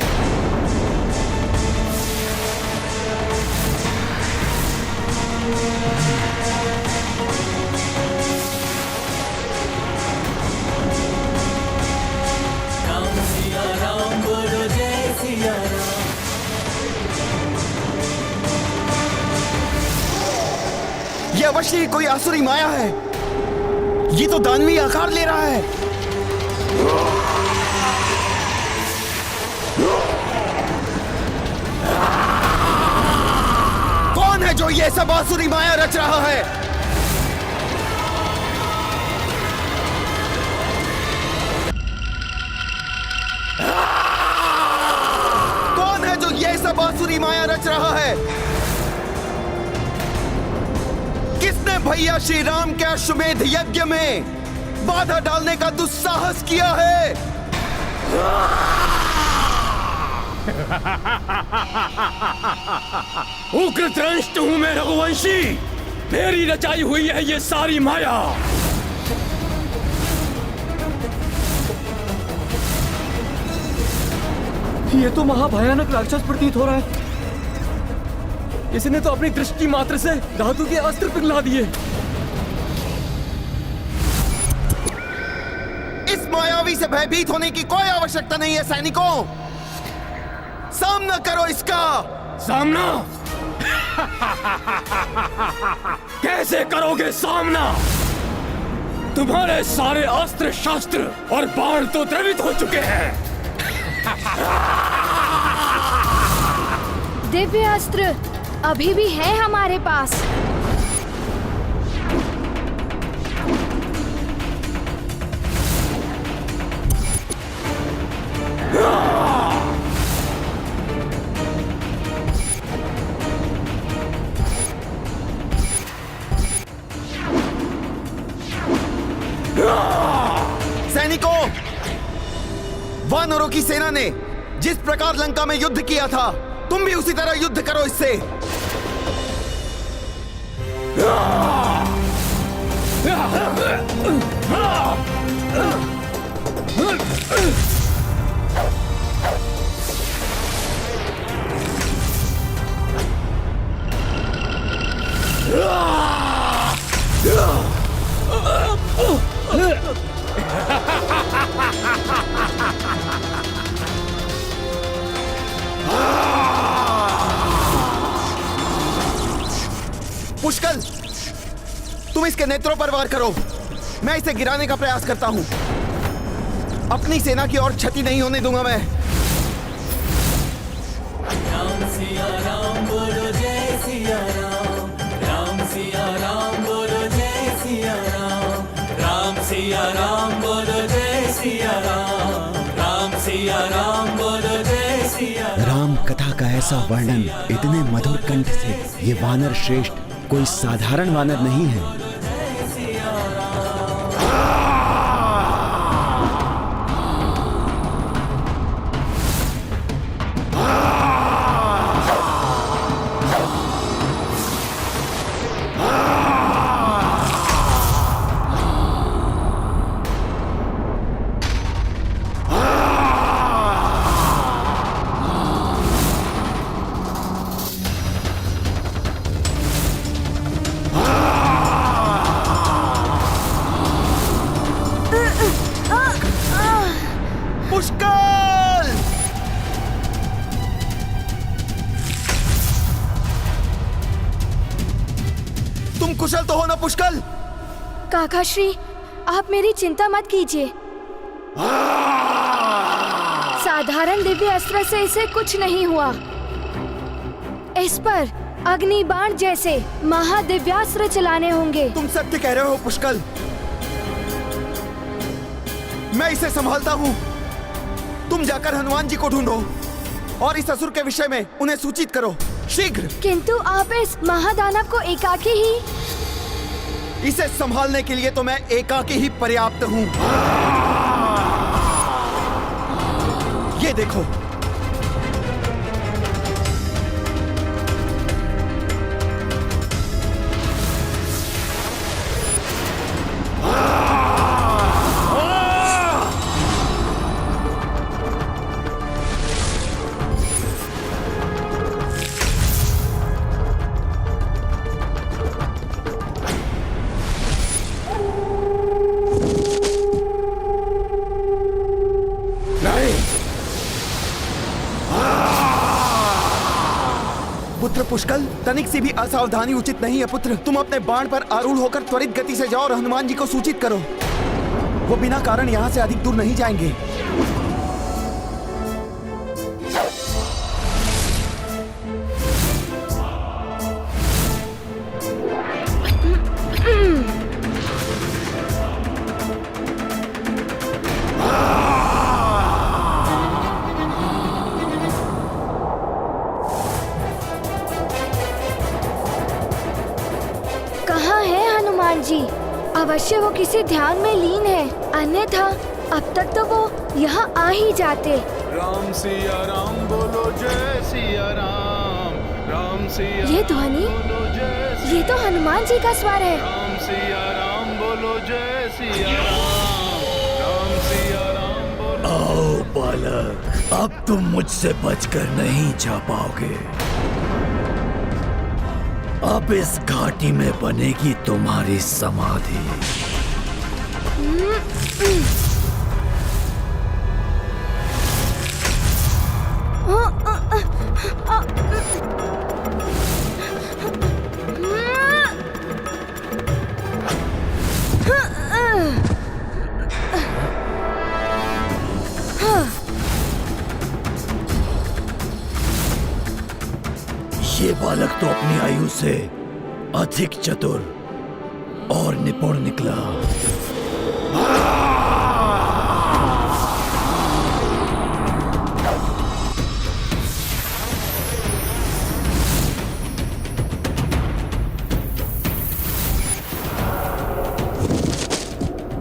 ये अवश्य ही कोई आसुरी माया है। ये तो दानवी आकार ले रहा है। कौन है जो ये सब आसुरी माया रच रहा है? कौन है जो ये सब आसुरी माया रच रहा है? किसने भैया श्री राम के अश्वमेध यज्ञ में बाधा डालने का दुस्साहस किया है? उग्रदृष्ट हूं मैं रघुवंशी, मेरी रचाई हुई है ये सारी माया। ये तो महाभयानक राक्षस प्रतीत हो रहा है। इसने तो अपनी दृष्टि मात्र से धातु के अस्त्र पिघला दिए। इस मायावी से भयभीत होने की कोई आवश्यकता नहीं है सैनिकों। सामना करो इसका। सामना? कैसे करोगे सामना? तुम्हारे सारे अस्त्र शस्त्र और बाण तो द्रवित हो चुके हैं। दिव्य अस्त्र अभी भी है हमारे पास। सैनिकों, वानरों की सेना ने जिस प्रकार लंका में युद्ध किया था, तुम भी उसी तरह युद्ध करो इससे। इसके नेत्रों पर वार करो। मैं इसे गिराने का प्रयास करता हूं। अपनी सेना की और क्षति नहीं होने दूंगा मैं। राम सिया राम बोलो जय सिया राम। राम सिया राम बोलो जय सिया राम। राम सिया राम बोलो जय सिया राम। राम सिया राम बोलो जय सिया राम। राम कथा का ऐसा वर्णन इतने मधुर कंठ से, ये वानर श्रेष्ठ कोई साधारण वानर नहीं है। पुष्कल! तुम कुशल तो हो ना पुष्कल? काका श्री, आप मेरी चिंता मत कीजिए। साधारण दिव्य अस्त्र से इसे कुछ नहीं हुआ। इस पर अग्नि बाण जैसे महादिव्यास्त्र चलाने होंगे। तुम सत्य कह रहे हो पुष्कल। मैं इसे संभालता हूँ। तुम जाकर हनुमान जी को ढूंढो और इस असुर के विषय में उन्हें सूचित करो शीघ्र। किंतु आप इस महादानव को एकाकी ही। इसे संभालने के लिए तो मैं एकाकी ही पर्याप्त हूँ। ये देखो, पुत्र पुष्कल, तनिक सी भी असावधानी उचित नहीं है पुत्र। तुम अपने बाण पर आरूढ़ होकर त्वरित गति से जाओ और हनुमान जी को सूचित करो। वो बिना कारण यहाँ से अधिक दूर नहीं जाएंगे। जी, अवश्य वो किसी ध्यान में लीन है, अन्यथा अब तक तो वो यहाँ आ ही जाते। राम सिया राम बोलो जय सिया राम। राम सिया ये ध्वनि, बोलो जय सिया ये तो हनुमान जी का स्वर है। राम सिया राम बोलो जय सिया राम। राम सिया राम बोलो। आओ बालक, अब तुम मुझसे बचकर नहीं जा पाओगे। अब इस घाटी में बनेगी तुम्हारी समाधि। ये बालक तो अपनी आयु से अधिक चतुर और निपुण निकला।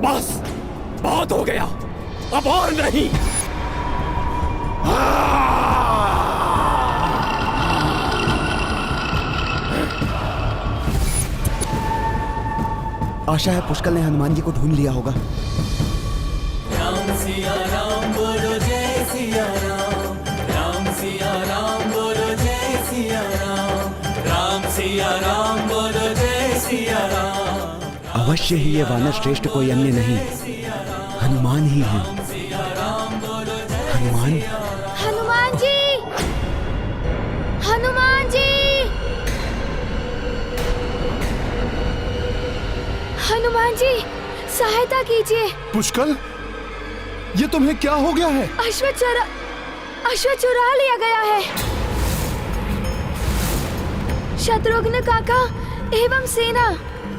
बस, बहुत हो गया, अब और नहीं। आशा है पुष्कल ने हनुमान जी को ढूंढ लिया होगा। राम सिया राम बोलो जय सिया राम। राम सिया राम बोलो जय सिया राम। राम सिया राम बोलो जय सिया राम। अवश्य ही ये वानर श्रेष्ठ कोई अन्य नहीं, हनुमान ही है। हनुमान, हनुमान जी, हनुमान जी। हनुमान जी, सहायता कीजिए। पुष्कल, ये तुम्हें क्या हो गया है? अश्व चुरा लिया गया है। शत्रुघ्न काका एवं सेना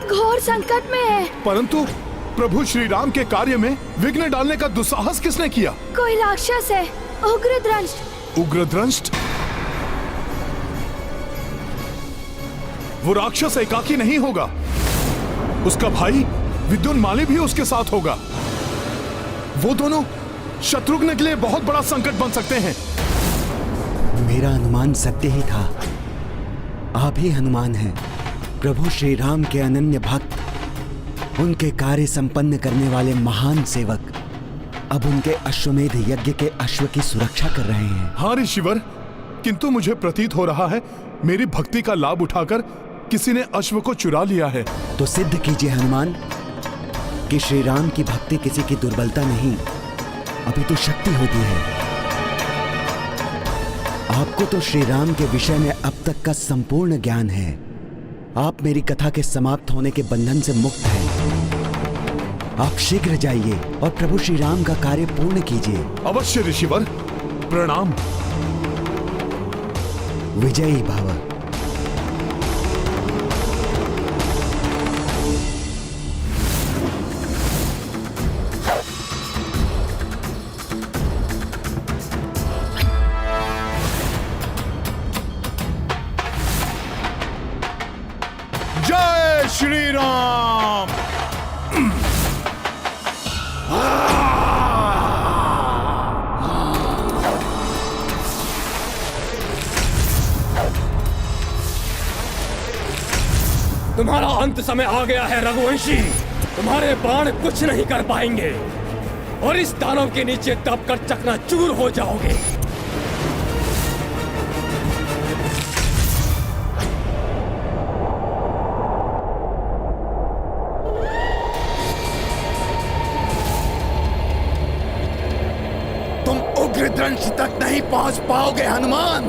घोर संकट में है। परंतु प्रभु श्री राम के कार्य में विघ्न डालने का दुस्साहस किसने किया? कोई राक्षस है, उग्रद्रंष्ट। उग्रद्रंष्ट? वो राक्षस एकाकी नहीं होगा, उसका भाई विद्युन्माली भी उसके साथ होगा। वो दोनों शत्रुघ्न के लिए बहुत बड़ा संकट बन सकते हैं। मेरा अनुमान सत्य ही था। आप ही हनुमान हैं, प्रभु श्री राम के अनन्य भक्त, उनके कार्य संपन्न करने वाले महान सेवक अब उनके अश्वमेध यज्ञ के अश्व की सुरक्षा कर रहे हैं। हाँ ऋषिवर, किंतु मुझे प्रतीत हो रहा है मेरी भक्ति का लाभ उठाकर किसी ने अश्व को चुरा लिया है। तो सिद्ध कीजिए हनुमान कि श्री राम की भक्ति किसी की दुर्बलता नहीं, अभी तो शक्ति होती है। आपको तो श्री राम के विषय में अब तक का संपूर्ण ज्ञान है। आप मेरी कथा के समाप्त होने के बंधन से मुक्त हैं। आप शीघ्र जाइए और प्रभु श्री राम का कार्य पूर्ण कीजिए। अवश्य ऋषिवर, प्रणाम। विजयी भव। जय श्री राम। तुम्हारा अंत समय आ गया है रघुवंशी। तुम्हारे बाण कुछ नहीं कर पाएंगे और इस दानव के नीचे दबकर चकनाचूर हो जाओगे। तुम उग्रद्रंश तक नहीं पहुंच पाओगे हनुमान।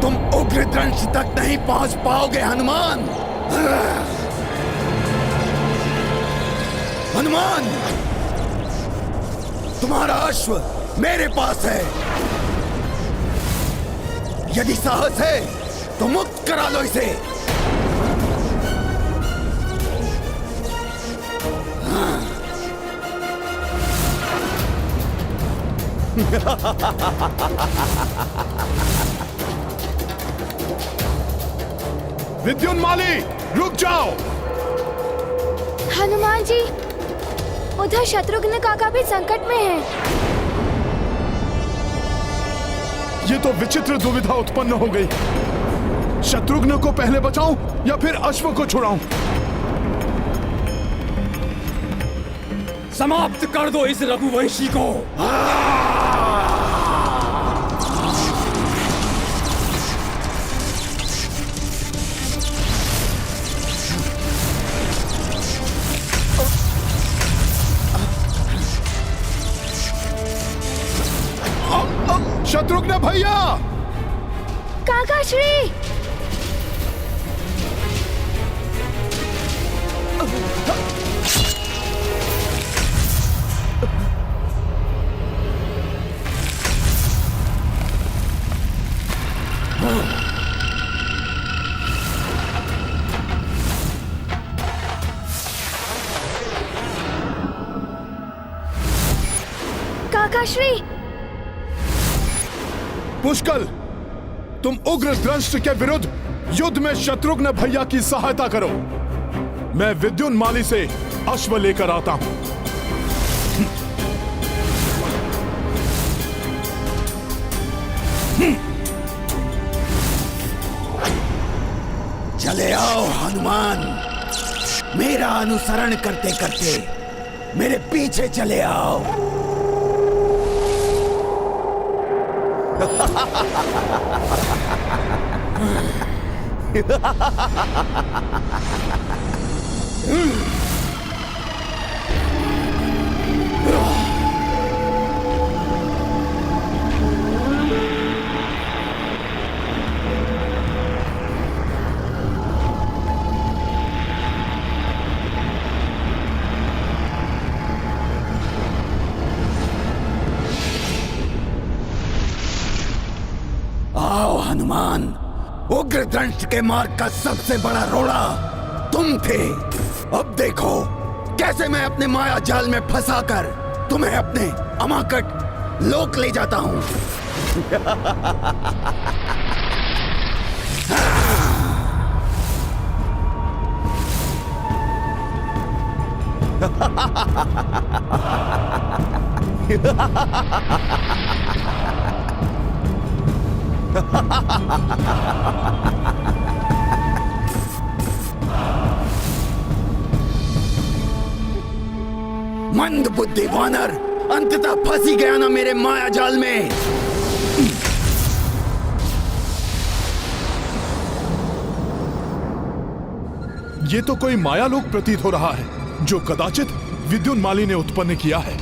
तुम उग्रद्रंश तक नहीं पहुंच पाओगे हनुमान। हनुमान, तुम्हारा अश्व मेरे पास है। यदि साहस है तो मुक्त करा लो इसे। विद्युन्माली, रुक जाओ। हनुमान जी, उधर शत्रुघ्न काका भी संकट में है। ये तो विचित्र दुविधा उत्पन्न हो गई। शत्रुघ्न को पहले बचाऊं या फिर अश्व को छुड़ाऊं? समाप्त कर दो इस रघुवंशी को। शत्रुघ्न भैया! काका श्री! काका श्री! पुष्कल, तुम उग्र द्रंष्ट के विरुद्ध युद्ध में शत्रुघ्न भैया की सहायता करो। मैं विद्युन्माली से अश्व लेकर आता हूं। चले आओ हनुमान, मेरा अनुसरण करते करते मेरे पीछे चले आओ। हनुमान, उग्रदंश के मार्ग का सबसे बड़ा रोड़ा तुम थे। अब देखो कैसे मैं अपने माया जाल में फंसाकर तुम्हें अपने अमाकट लोक ले जाता हूं। मंद बुद्धि वानर, अंततः फंसी गया ना मेरे माया जाल में। ये तो कोई मायालोक प्रतीत हो रहा है जो कदाचित विद्युन्माली ने उत्पन्न किया है।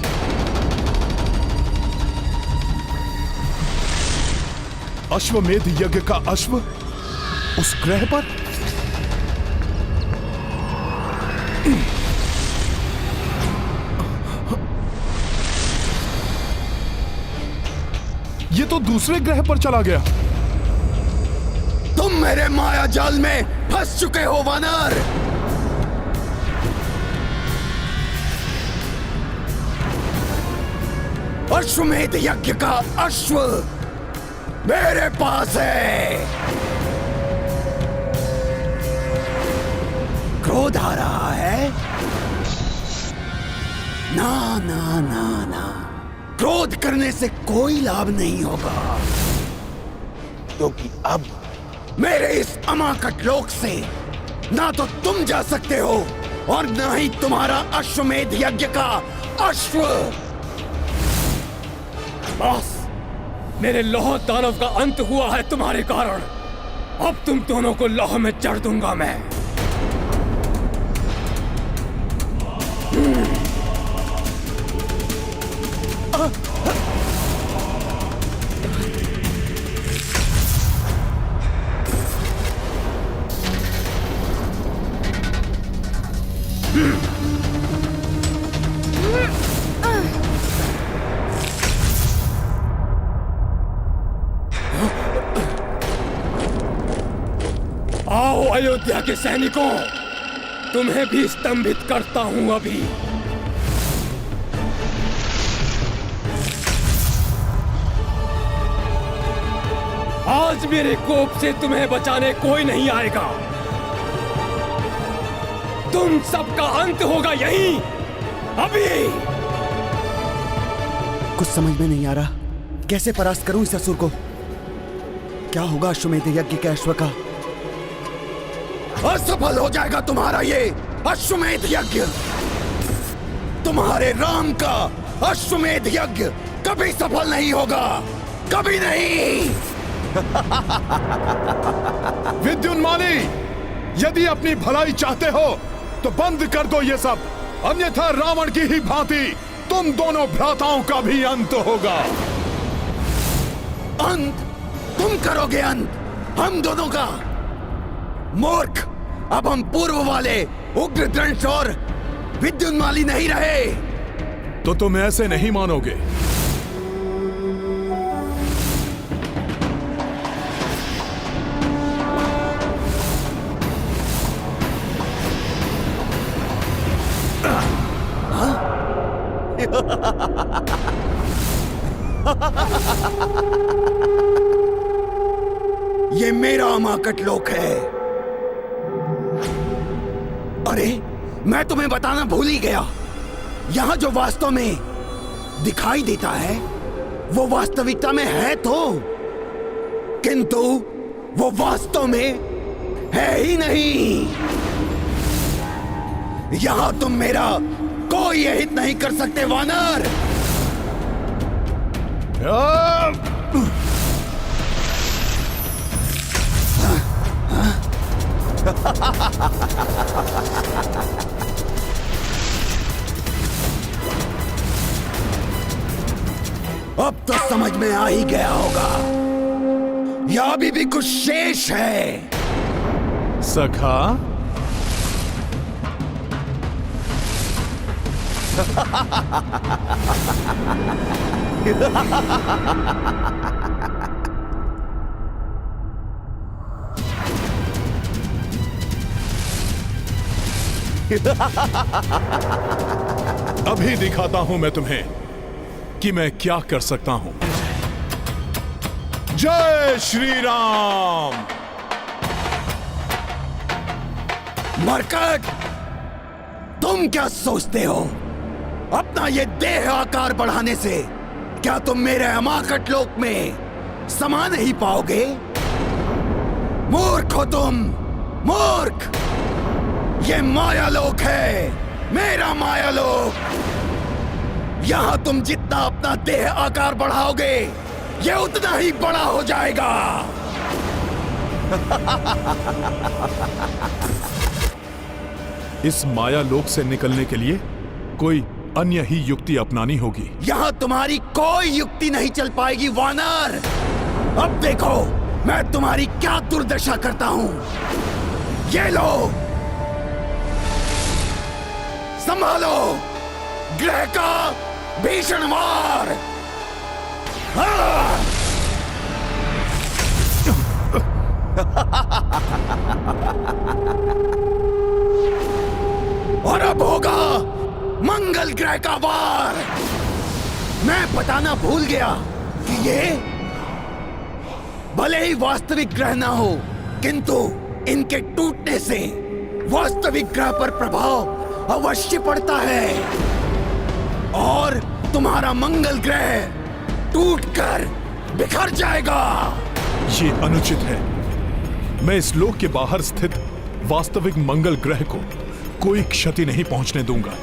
अश्वमेध यज्ञ का अश्व उस ग्रह पर? ये तो दूसरे ग्रह पर चला गया। तुम मेरे माया जाल में फंस चुके हो वानर। अश्वमेध यज्ञ का अश्व मेरे पास है। क्रोध आ रहा है? ना ना ना ना, क्रोध करने से कोई लाभ नहीं होगा, क्योंकि अब मेरे इस अमाकट लोक से ना तो तुम जा सकते हो और ना ही तुम्हारा अश्वमेध यज्ञ का अश्व। बस, मेरे लौह दानव का अंत हुआ है तुम्हारे कारण। अब तुम दोनों को लौह में जड़ दूंगा मैं। आओ अयोध्या के सैनिकों, तुम्हें भी स्तंभित करता हूं अभी। आज मेरे कोप से तुम्हें बचाने कोई नहीं आएगा। तुम सबका अंत होगा यहीं, अभी। कुछ समझ में नहीं आ रहा, कैसे परास्त करूं इस असुर को? क्या होगा अश्वमेध यज्ञ के अश्व का? असफल हो जाएगा तुम्हारा ये अश्वमेध यज्ञ। तुम्हारे राम का अश्वमेध यज्ञ कभी सफल नहीं होगा, कभी नहीं। विद्युन्माली, यदि अपनी भलाई चाहते हो तो बंद कर दो ये सब, अन्यथा रावण की ही भांति तुम दोनों भ्राताओं का भी अंत होगा। अंत? तुम करोगे अंत हम दोनों का? मूर्ख, अब हम पूर्व वाले उग्रदंश और विद्युन्माली नहीं रहे। तो तुम ऐसे नहीं मानोगे। ये मेरा अमाकट लोक है। अरे, मैं तुम्हें बताना भूल ही गया, यहां जो वास्तव में दिखाई देता है वो वास्तविकता में है तो, किंतु वो वास्तव में है ही नहीं। यहां तुम मेरा कोई हित नहीं कर सकते वानर। अब तो समझ में आ ही गया होगा, या अभी भी कुछ शेष है। सखा, अभी दिखाता हूं मैं तुम्हें कि मैं क्या कर सकता हूं। जय श्री राम। मरकट, तुम क्या सोचते हो? अपना ये देह आकार बढ़ाने से क्या तुम मेरे अमाकट लोक में समा नहीं पाओगे? मूर्ख हो तुम, मूर्ख। ये माया लोक है, मेरा माया लोक। यहां तुम जितना अपना देह आकार बढ़ाओगे, ये उतना ही बड़ा हो जाएगा। इस माया लोक से निकलने के लिए कोई अन्य ही युक्ति अपनानी होगी। यहां तुम्हारी कोई युक्ति नहीं चल पाएगी वानर। अब देखो मैं तुम्हारी क्या दुर्दशा करता हूं। ये लो, संभालो ग्रह का भीषण वार। हाँ! और अब होगा मंगल ग्रह का वार। मैं बताना भूल गया कि ये भले ही वास्तविक ग्रह ना हो, किंतु इनके टूटने से वास्तविक ग्रह पर प्रभाव अवश्य पड़ता है और तुम्हारा मंगल ग्रह टूटकर बिखर जाएगा। ये अनुचित है। मैं इस लोक के बाहर स्थित वास्तविक मंगल ग्रह को कोई क्षति नहीं पहुंचने दूंगा।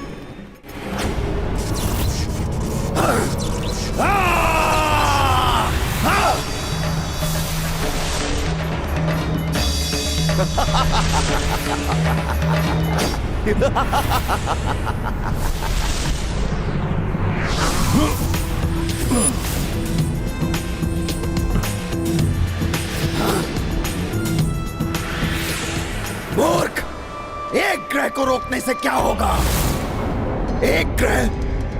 मूर्ख, एक ग्रह को रोकने से क्या होगा? एक ग्रह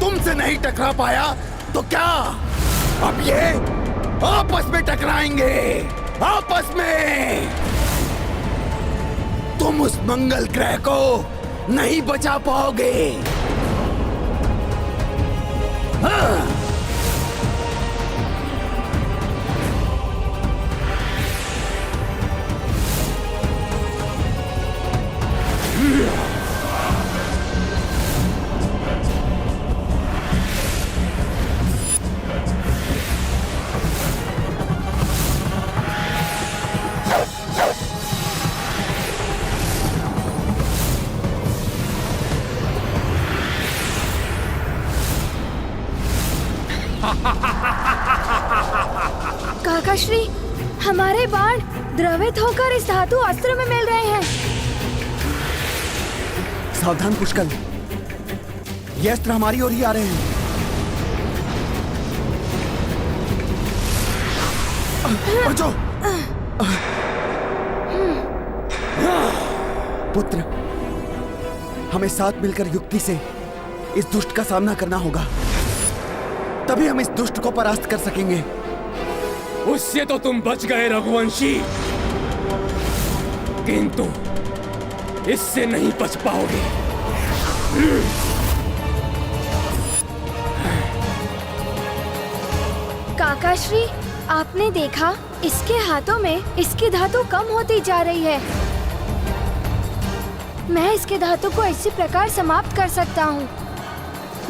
तुमसे नहीं टकरा पाया तो क्या अब ये आपस में टकराएंगे? आपस में तुम उस मंगल ग्रह को नहीं बचा पाओगे। हाँ। काकाश्री, हमारे बाण द्रवित होकर इस धातु अस्त्र में मिल रहे हैं। सावधान पुष्कल, ये अस्त्र हमारी ओर ही आ रहे हैं। बचो। पुत्र, हमें साथ मिलकर युक्ति से इस दुष्ट का सामना करना होगा, तभी हम इस दुष्ट को परास्त कर सकेंगे। उससे तो तुम बच गए रघुवंशी, किंतु इससे नहीं बच पाओगे। काकाश्री, आपने देखा इसके हाथों में इसकी धातु कम होती जा रही है। मैं इसके धातु को इसी प्रकार समाप्त कर सकता हूँ।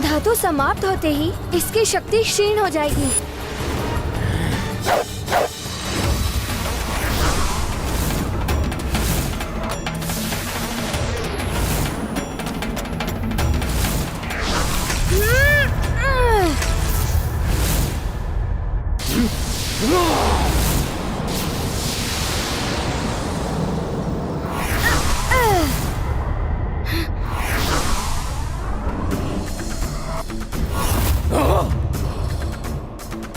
धातु समाप्त होते ही इसकी शक्ति क्षीण हो जाएगी।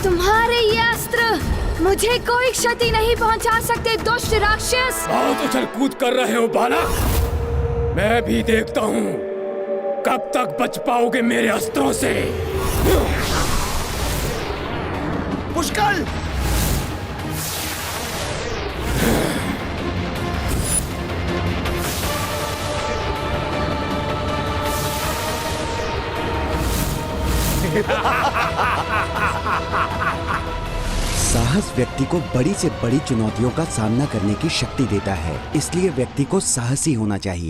तुम्हारे ये अस्त्र मुझे कोई क्षति नहीं पहुंचा सकते, दुष्ट राक्षस। बहुत उछल कूद कर रहे हो बालक। मैं भी देखता हूँ कब तक बच पाओगे मेरे अस्त्रों से। पुष्कल, साहस व्यक्ति को बड़ी से बड़ी चुनौतियों का सामना करने की शक्ति देता है, इसलिए व्यक्ति को साहसी होना चाहिए।